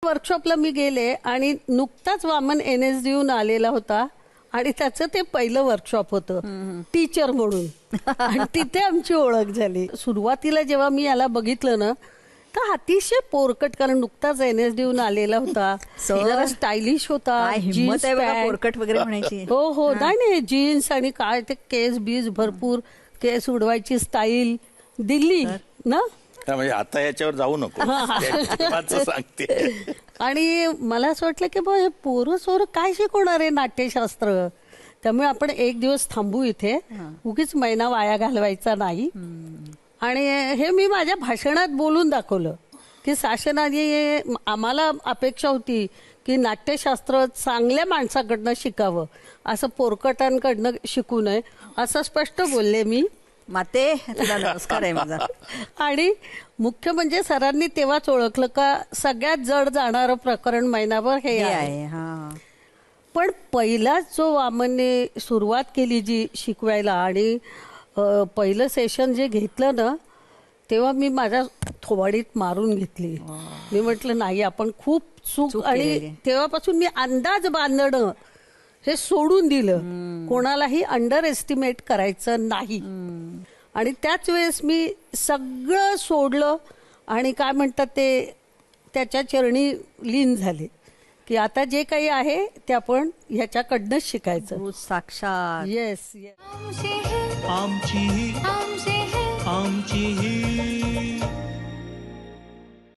वर्कशॉपला मी गेले आणि नुकताच वामन NSDहून आलेला होता आणि त्याचं ते पहिलं वर्कशॉप होतं टीचर म्हणून आणि तिथे आमची ओळख झाली. सुरुवातीला जेव्हा मी याला बघितलं ना तर अतिशय पोरकट, कारण नुकताच NSDहून आलेला होता, जरा स्टायलिश होता, जीन्स पोरकट वगैरे म्हणायची. हो हो, नाही जीन्स आणि काय ते केस बीस भरपूर, केस उडवायची स्टाईल दिल्ली ना. म्हणजे आता याच्यावर जाऊ नको सांगते. आणि मला असं वाटलं की बा हे पोरं सोरं काय शिकवणार आहे नाट्यशास्त्र, त्यामुळे आपण एक दिवस थांबू इथे, उगीच महिना वाया घालवायचा नाही. आणि हे मी माझ्या भाषणात बोलून दाखवलं की शासनाने आम्हाला अपेक्षा होती की नाट्यशास्त्र चांगल्या माणसाकडनं शिकावं, असं पोरकटांकडनं शिकू नये, असं स्पष्ट बोलले मी. माते तुला नमस्कार आहे माझा. आणि मुख्य म्हणजे सरांनी तेव्हाच ओळखलं का सगळ्यात जड जाणारं प्रकरण महिनाभर हे आहे. पण पहिलाच जो वामनने सुरुवात केली जी शिकवायला आणि पहिलं सेशन जे घेतलं ना तेव्हा मी माझ्या थोबाडीत मारून घेतली. मी म्हटलं नाही आपण खूप चूक, आणि तेव्हापासून मी अंदाज बांधणं हे सोडून दिलं, कोणालाही अंडर एस्टिमेट करायचं नाही. आणि त्याच वेळेस मी सगळं सोडलं आणि काय म्हणतात ते त्याच्या चरणी लीन झाले की आता जे काही आहे ते आपण ह्याच्याकडनंच शिकायचं. साक्षात येस. आमची